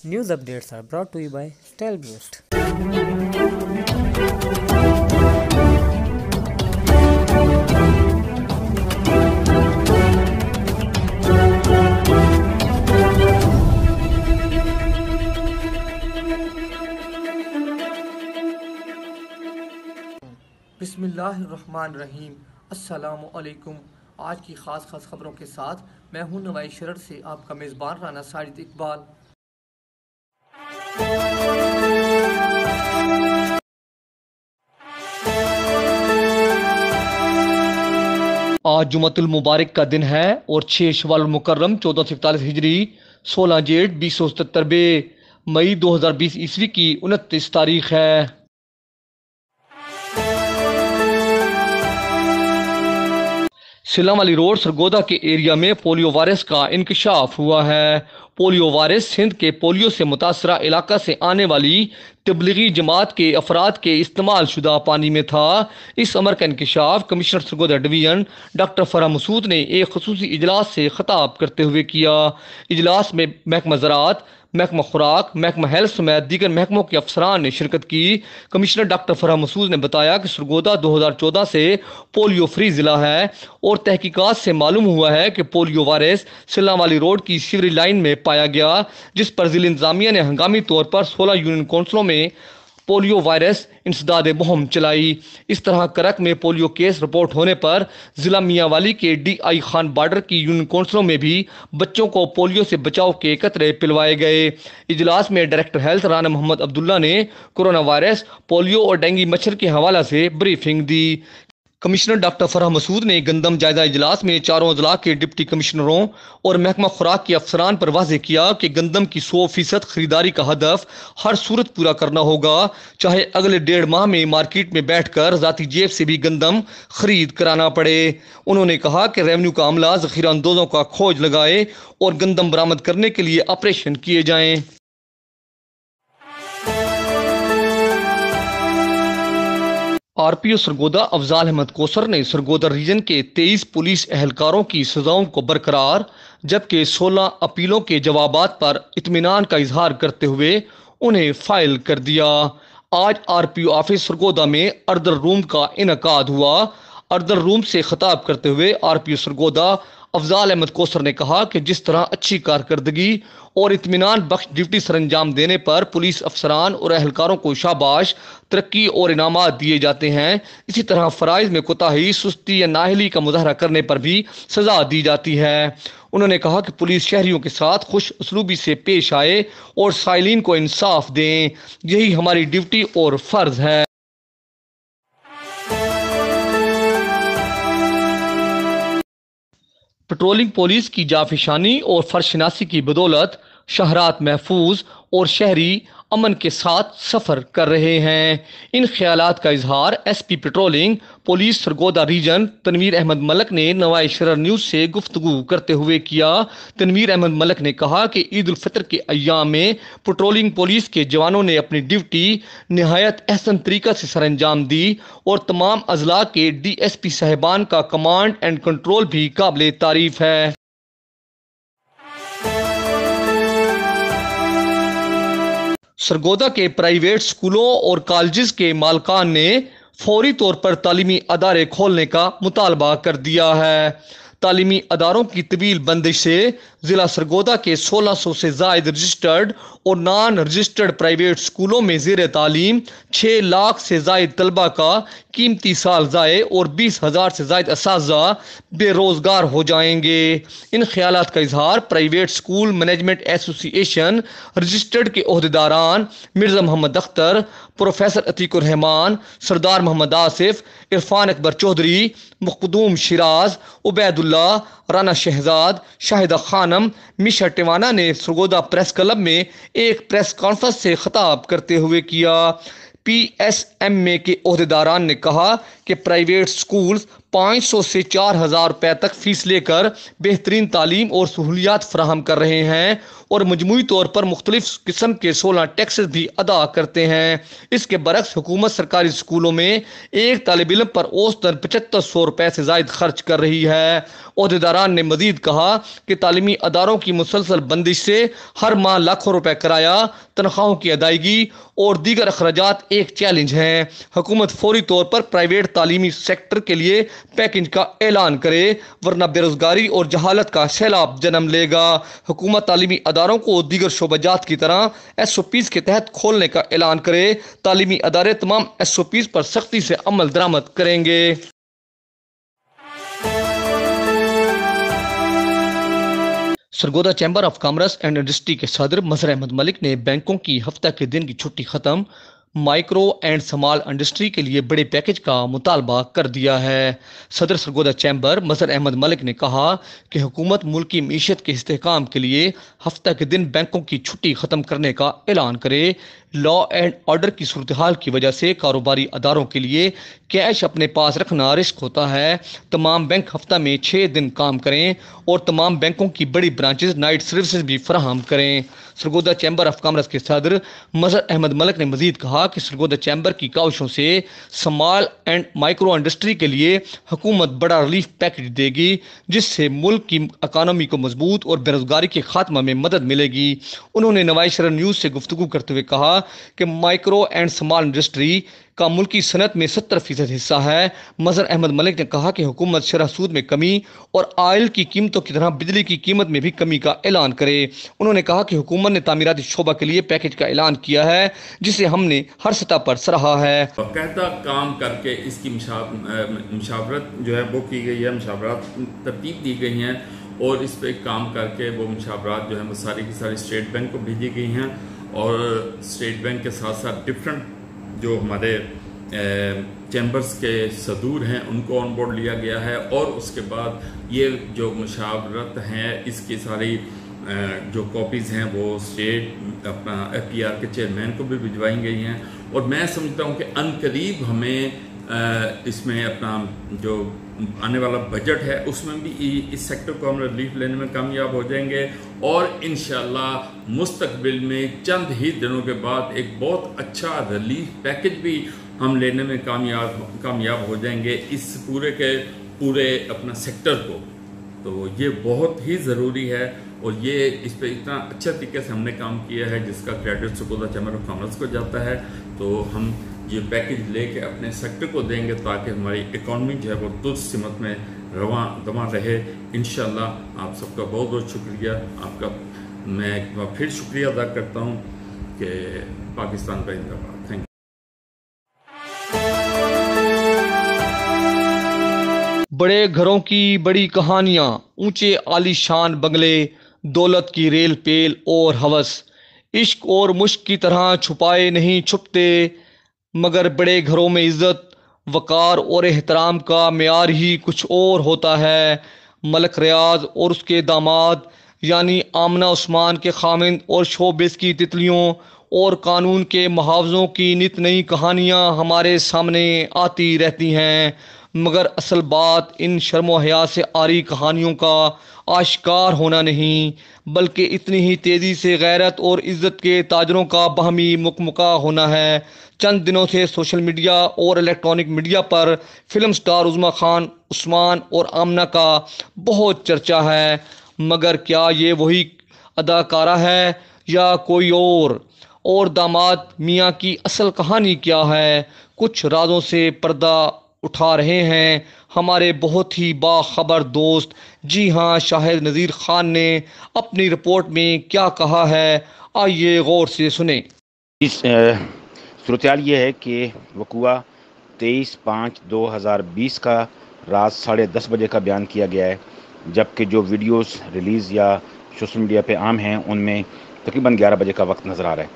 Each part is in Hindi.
News updates are brought to you by StyleBoost. बिस्मिल्लाहिर्रहमानिर्रहीम। अस्सलामु अलैकुम। आज की ख़ास खबरों के साथ मैं हूं नवाई शरर से आपका मेज़बान राना साजिद इकबाल। आज जुमतुल मुबारक का दिन है और 6 शवाल मुकर्रम 1441 हिजरी 16 जेठ 2077 मई 2020 ईस्वी की 29 तारीख है। सिलाम अली रोड सरगोदा के एरिया में पोलियो वायरस का इंकशाफ हुआ है। पोलियो वायरस सिंध के पोलियो से मुतासरा इलाका से आने वाली तबलीगी जमात के अफराद के इस्तेमाल शुदा पानी में था। इस अमर का इंकशाफ commissioner Sargodha division doctor Farah Masood ने एक खसूसी इजलास से खिताब करते हुए किया। इजलास में महकमा ज़राअत, महकमा खुराक, महकमा हेल्थ समेत दीगर महकमों के अफसरान ने शिरकत की। कमिश्नर डॉक्टर फराह मसूद ने बताया कि सरगोदा 2014 से पोलियो फ्री ज़िला है और तहकीकात से मालूम हुआ है कि पोलियो वायरस सिल्लाम वाली रोड की सीवरेज लाइन में पाया गया, जिस पर ज़िला इंतज़ामिया ने हंगामी तौर पर 16 यूनियन काउंसिलों में पोलियो वायरस इंसदाद मुहिम चलाई। इस तरह करक में पोलियो केस रिपोर्ट होने पर ज़िला मियांवाली के DI खान बॉर्डर की यूनियन काउंसिलों में भी बच्चों को पोलियो से बचाव के कतरे पिलवाए गए। इजलास में डायरेक्टर हेल्थ राना मोहम्मद अब्दुल्ला ने कोरोना वायरस, पोलियो और डेंगू मच्छर के हवाला से ब्रीफिंग दी। कमिश्नर डॉक्टर फराह मसूद ने गंदम जायजा इजलास में चारों अजला के डिप्टी कमिश्नरों और महकमा खुराक के अफसरान पर वाज़ेह किया कि गंदम की 100% खरीदारी का हदफ हर सूरत पूरा करना होगा, चाहे अगले 1.5 माह में मार्केट में बैठकर ज़ाती जेब से भी गंदम खरीद कराना पड़े। उन्होंने कहा कि रेवेन्यू का अमला ज़ख़ीरा अंदोज़ों का खोज लगाए और गंदम बरामद करने के लिए ऑपरेशन किए जाएँ। RPO सरगोदा अफजाल अहमद कोसर ने सरगोदा रीजन के 23 पुलिस एहलकारों की सजाओं को बरकरार, जबकि 16 अपीलों के जवाबात पर इत्मीनान का इजहार करते हुए उन्हें फाइल कर दिया। आज RPO ऑफिस सरगोदा में अर्दर रूम का इनकाद हुआ। अर्दर रूम से खिताब करते हुए RPO सरगोदा अफजाल अहमद कोसर ने कहा कि जिस तरह अच्छी कारकर्दगी और इत्मीनान बख्श ड्यूटी सर अंजाम देने पर पुलिस अफसरान और एहलकारों को शाबाश, तरक्की और इनामात दिए जाते हैं, इसी तरह फ़राइज़ में कोताही, सुस्ती या नाहली का मुजाहरा करने पर भी सज़ा दी जाती है। उन्होंने कहा कि पुलिस शहरियों के साथ खुश उसलूबी से पेश आए और साइलिन को इंसाफ दें, यही हमारी ड्यूटी और फ़र्ज़ है। पेट्रोलिंग पुलिस की जाफिशानी और फर्शनासी की बदौलत शहरात महफूज और शहरी अमन के साथ सफ़र कर रहे हैं। इन ख्यालात का इजहार SP patrolling police Sargodha region Tanveer Ahmad Malak ने नवाई शरर न्यूज़ से गुफ्तगू करते हुए किया। तनवीर अहमद मलक ने कहा कि ईद उल फितर के अय्याम में पेट्रोलिंग पुलिस के जवानों ने अपनी ड्यूटी नहायत अहसन तरीका से सर अंजाम दी और तमाम अजला के DSP साहिबान का कमांड एंड कंट्रोल भी काबिल तारीफ है। सरगोदा के प्राइवेट स्कूलों और कॉलेजेस के मालकान ने फौरी तौर पर तालीमी अदारे खोलने का मुतालबा कर दिया है। तालीमी अदारों की तवील बंदिश से ज़िला सरगोदा के 1600 से ज़ायद रजिस्टर्ड और नॉन रजिस्टर्ड प्राइवेट स्कूलों में ज़ेर तालीम 6 लाख से ज़ायद तलबा का कीमती साल ज़ाये और 20,000 से ज़ायद असातिज़ा बेरोज़गार हो जाएंगे। इन ख्यालात का इजहार private school management association registered के ओहदेदारान मिर्ज़ा मोहम्मद अख्तर, प्रोफेसर अतीकुर रहमान, सरदार मोहम्मद आसिफ, इरफान अकबर चौधरी, मुख्दूम शिराज, उबैदुल्ला, राना शहजाद, शाहिदा खानम, मिशा टिवाना ने सरगोदा प्रेस क्लब में एक प्रेस कॉन्फ्रेंस से खिताब करते हुए किया। PSMA के ओहदेदारान ने कहा कि प्राइवेट स्कूल 500 से 4,000 रुपए तक फीस लेकर बेहतरीन तालीम और सहूलियात फराहम कर रहे हैं और मजमूई तौर पर मुख्तलिफ किस्म के 16 टैक्सेस भी अदा करते हैं। इसके बरक्स हुकूमत सरकारी स्कूलों में एक तालिब इल्म पर औसतन 7500 रुपए से जायद खर्च कर रही है। ओहदेदारान ने मजीद कहा कि तालीमी अदारों की मुसलसल बंदिश से हर माह लाखों रुपए किराया, तनख्वाहों की अदायगी और दीगर अखराजात एक चैलेंज हैं। हुकूमत फौरी तौर पर प्राइवेट तालीमी सेक्टर के लिए पैकेज का ऐलान करे, वरना बेरोजगारी और जहालत का सैलाब जन्म लेगा। हुकूमत तालीमी अदारों को दीगर शोबाजात की तरह SOPs के तहत खोलने का ऐलान करे। तालीमी अदारे तमाम SOPs पर सख्ती से अमल दरामद करेंगे। Sargodha chamber of commerce and industry के सदर मजहर अहमद मलिक ने बैंकों की हफ्ता के दिन की छुट्टी खत्म, माइक्रो एंड स्मॉल इंडस्ट्री के लिए बड़े पैकेज का मुतालबा कर दिया है। सदर सरगोदा चैम्बर मजहर अहमद मलिक ने कहा कि हुकूमत मुल्क की मीशत के इस्तेहकाम के लिए हफ्ता के दिन बैंकों की छुट्टी ख़त्म करने का ऐलान करे। लॉ एंड ऑर्डर की सूरत हाल की वजह से कारोबारी अदारों के लिए कैश अपने पास रखना रिस्क होता है। तमाम बैंक हफ्ता में 6 दिन काम करें और तमाम बैंकों की बड़ी ब्रांचेस नाइट सर्विसेज भी फराहम करें। सरगोदा चैम्बर ऑफ कॉमर्स के सदर मजहर अहमद मलिक ने मजीद कहा कि सरगोदा चैम्बर की काविशों से स्मॉल एंड माइक्रो इंडस्ट्री के लिए हुकूमत बड़ा रिलीफ पैकेज देगी, जिससे मुल्क की इकानमी को मजबूत और बेरोजगारी के खात्मा में मदद मिलेगी। उन्होंने नवाई शहर न्यूज़ से गुफ्तगू करते हुए कहा कि माइक्रो एंड स्मॉल इंडस्ट्री का मुल्की सनत में 70% हिस्सा है। मजहर अहमद मलिक ने कहा कि हुकूमत शरह सूद में कमी और आयल की कीमतों की तरह बिजली की कीमत में भी कमी का ऐलान करे। उन्होंने कहा कि हुकूमत ने तामीराती शोबा के लिए पैकेज का ऐलान किया है, जिसे हमने हर सतह पर सराहा है। बाकायदा काम करके इसकी मुशावरत जो है वो की गई है, मुशावरत तरतीब दी गई हैं और इस पर काम करके वो मुशावरत जो है वो सारी की सारी स्टेट बैंक को भेजी गई हैं और स्टेट बैंक के साथ साथ डिफरेंट जो हमारे चैम्बर्स के सदूर हैं उनको ऑन बोर्ड लिया गया है और उसके बाद ये जो मुशावरत हैं इसकी सारी जो कॉपीज़ हैं वो स्टेट अपना FPR के चेयरमैन को भी भिजवाई गई हैं और मैं समझता हूँ कि अनकरीब हमें इसमें अपना जो आने वाला बजट है उसमें भी इस सेक्टर को हम रिलीफ लेने में कामयाब हो जाएंगे और इंशाल्लाह मुस्तकबिल में चंद ही दिनों के बाद एक बहुत अच्छा रिलीफ पैकेज भी हम लेने में कामयाब हो जाएंगे इस पूरे अपना सेक्टर को। तो ये बहुत ही ज़रूरी है और ये इस पर इतना अच्छा तरीके से हमने काम किया है जिसका credit Sargodha chamber of commerce को जाता है। तो हम ये पैकेज लेके अपने सेक्टर को देंगे ताकि हमारी इकॉनमी जो है वो दुरुस्त सिमत में दमा रहे। इंशाल्लाह आप सबका बहुत बहुत शुक्रिया। आपका मैं एक बार फिर शुक्रिया अदा करता हूँ कि पाकिस्तान का जिंदाबाद। Thank you. बड़े घरों की बड़ी कहानियाँ, ऊंचे आलीशान बंगले, दौलत की रेल पेल और हवस, इश्क और मुश्क की तरह छुपाए नहीं छुपते, मगर बड़े घरों में इज्जत, वकार और एहतराम का मेयार ही कुछ और होता है। मलक रियाज और उसके दामाद यानी आमना उस्मान के खामिंद और शोबिस की तितलियों और कानून के मुहावजों की नित नई कहानियाँ हमारे सामने आती रहती हैं, मगर असल बात इन शर्म हया से आरी कहानियों का आश्कार होना नहीं, बल्कि इतनी ही तेज़ी से गैरत और इज़्ज़त के ताजरों का बाहमी मुकमुका होना है। चंद दिनों से सोशल मीडिया और इलेक्ट्रॉनिक मीडिया पर फिल्म स्टार उज़्मा खान, उस्मान और आमना का बहुत चर्चा है, मगर क्या ये वही अदाकारा है या कोई और दामाद मियाँ की असल कहानी क्या है? कुछ राजों से पर्दा उठा रहे हैं हमारे बहुत ही बाखबर दोस्त। जी हाँ, शाहिद नज़ीर खान ने अपनी रिपोर्ट में क्या कहा है, आइए गौर से सुने। इस सूरत ये है कि वक़ुआ 23/5/2020 का रात 10:30 बजे का बयान किया गया है, जबकि जो वीडियोस रिलीज़ या सोशल मीडिया पे आम हैं उनमें तकरीबन 11 बजे का वक्त नज़र आ रहा है।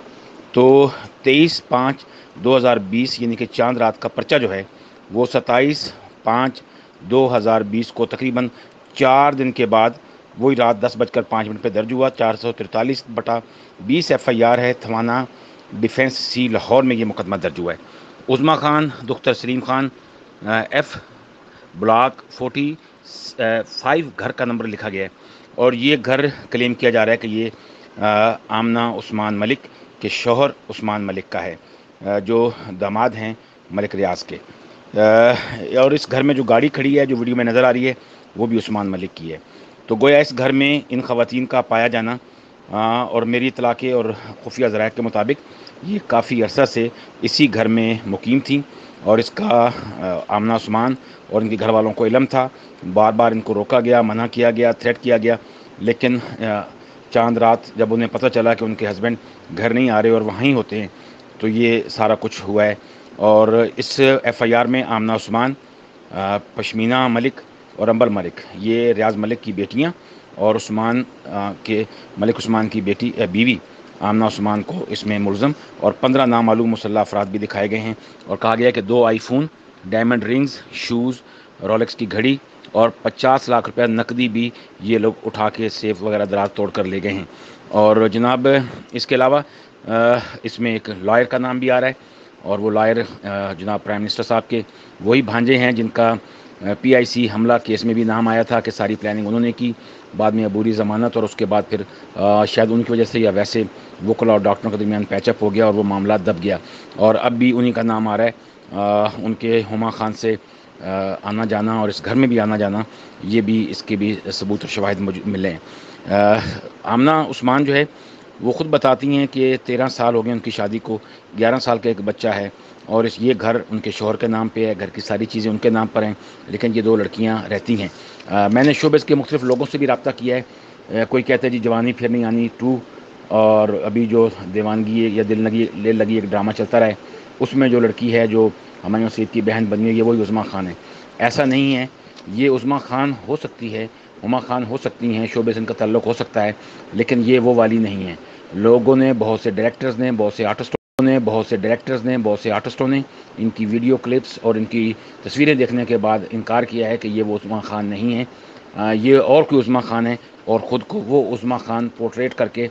तो 23/5/2020 यानी कि चांद रात का पर्चा जो है वो 27/5/2020 को तकरीबन 4 दिन के बाद वही रात 10:05 पे दर्ज हुआ। 443/20 FIR है। थाना डिफेंस सी लाहौर में ये मुकदमा दर्ज हुआ है। उज़्मा खान दुख्तर सलीम खान F ब्लॉक 45 घर का नंबर लिखा गया है और ये घर क्लेम किया जा रहा है कि ये आमना उस्मान मलिक के शौहर उस्मान मलिक का है, जो दामाद हैं मलिक रियाज के। और इस घर में जो गाड़ी खड़ी है, जो वीडियो में नज़र आ रही है, वो भी उस्मान मलिक की है। तो गोया इस घर में इन ख़वातीन का पाया जाना, और मेरी इत्तला के और खुफिया ज़राए के मुताबिक ये काफ़ी अरसा से इसी घर में मुकीम थी, और इसका आमना उस्मान और इनके घर वालों को इल्म था। बार बार इनको रोका गया, मना किया गया, थ्रेट किया गया, लेकिन चांद रात जब उन्हें पता चला कि उनके हस्बैंड घर नहीं आ रहे और वहाँ ही होते हैं, तो ये सारा कुछ हुआ है। और इस FIR में आमना उस्मान, पश्मीना मलिक और अंबर मलिक, ये रियाज मलिक की बेटियां, और उस्मान के मलिक उस्मान की बीवी आमना उस्मान को इसमें मुलज़म, और 15 नामालूम मुसल्लह अफराद भी दिखाए गए हैं। और कहा गया कि 2 iPhone, diamond rings, shoes, Rolex की घड़ी और 50 लाख रुपया नकदी भी ये लोग उठा के सेफ वगैरह दराज तोड़ कर ले गए हैं। और जनाब इसके अलावा इसमें एक लॉयर का नाम भी आ रहा है, और वो लॉयर जनाब प्राइम मिनिस्टर साहब के वही भांजे हैं जिनका PIC हमला केस में भी नाम आया था कि सारी प्लानिंग उन्होंने की। बाद में अबूरी ज़मानत, और उसके बाद फिर शायद उनकी वजह से या वैसे वकील और डॉक्टरों के दरमियान पैचअप हो गया और वो मामला दब गया। और अब भी उन्हीं का नाम आ रहा है। उनके हुमा खान से आना जाना और इस घर में भी आना जाना, ये भी इसके भी सबूत और शवाहिद मिले हैं। आमना उस्मान जो है वो ख़ुद बताती हैं कि 13 साल हो गए उनकी शादी को, 11 साल का एक बच्चा है, और ये घर उनके शौहर के नाम पे है, घर की सारी चीज़ें उनके नाम पर हैं, लेकिन ये 2 लड़कियां रहती हैं। मैंने शोबस के मुख्तलिफ लोगों से भी रब्ता किया है। कोई कहता है जी जवानी फिर नहीं आनी 2, और अभी जो दीवानगी या दिल लगी एक ड्रामा चलता रहा है, उसमें जो लड़की है जो हमायूं सईद की बहन बनी हुई है, वही उज़्मा खान है। ऐसा नहीं है, ये उज़्मा खान हो सकती है, हुमा खान हो सकती हैं, शोबे से इनका ताल्लुक़ हो सकता है, लेकिन ये वो वाली नहीं है। लोगों ने, बहुत से डायरेक्टर्स ने, बहुत से आर्टिस्टों ने इनकी वीडियो क्लिप्स और इनकी तस्वीरें देखने के बाद इनकार किया है कि ये वो उज़्मा खान नहीं है, ये और कोई उज़्मा खान है, और ख़ुद को वो उज़्मा खान पोर्ट्रेट करके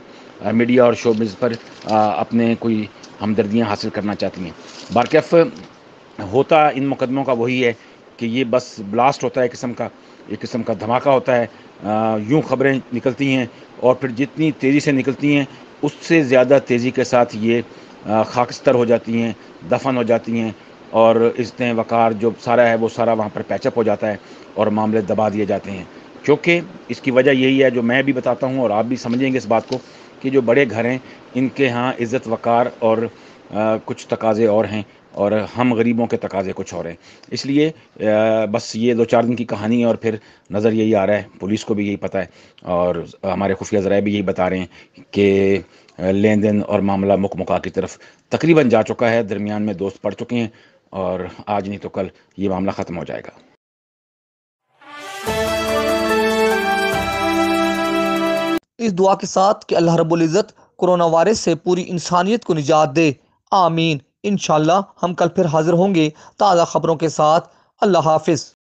मीडिया और शोबिज़ पर अपने कोई हमदर्दियाँ हासिल करना चाहती हैं। बारकैफ़ होता इन मुकदमों का वही है कि ये बस ब्लास्ट होता है, एक किस्म का धमाका होता है। यूँ ख़बरें निकलती हैं, और फिर जितनी तेज़ी से निकलती हैं उससे ज़्यादा तेज़ी के साथ ये खाकस्तर हो जाती हैं, दफन हो जाती हैं, और इज़्ज़त वक़ार जो सारा है वो सारा वहाँ पर पैचअप हो जाता है और मामले दबा दिए जाते हैं। क्योंकि इसकी वजह यही है, जो मैं भी बताता हूँ और आप भी समझेंगे इस बात को, कि जो बड़े घर हैं इनके यहाँ इज़्ज़त वक़ार और कुछ तकाज़े और हैं, और हम गरीबों के तकाज़े कुछ और हैं। इसलिए बस ये 2-4 दिन की कहानी है, और फिर नज़र यही आ रहा है, पुलिस को भी यही पता है, और हमारे खुफिया ज़राए भी यही बता रहे हैं कि लेन देन और मामला मुका की तरफ तकरीबन जा चुका है, दरमियान में दोस्त पड़ चुके हैं, और आज नहीं तो कल ये मामला ख़त्म हो जाएगा। इस दुआ के साथ कि अल्लाह रब्बुल इज़्ज़त कोरोना वायरस से पूरी इंसानियत को निजात दे, आमीन। इंशाअल्लाह हम कल फिर हाजिर होंगे ताज़ा खबरों के साथ। अल्लाह हाफिज़।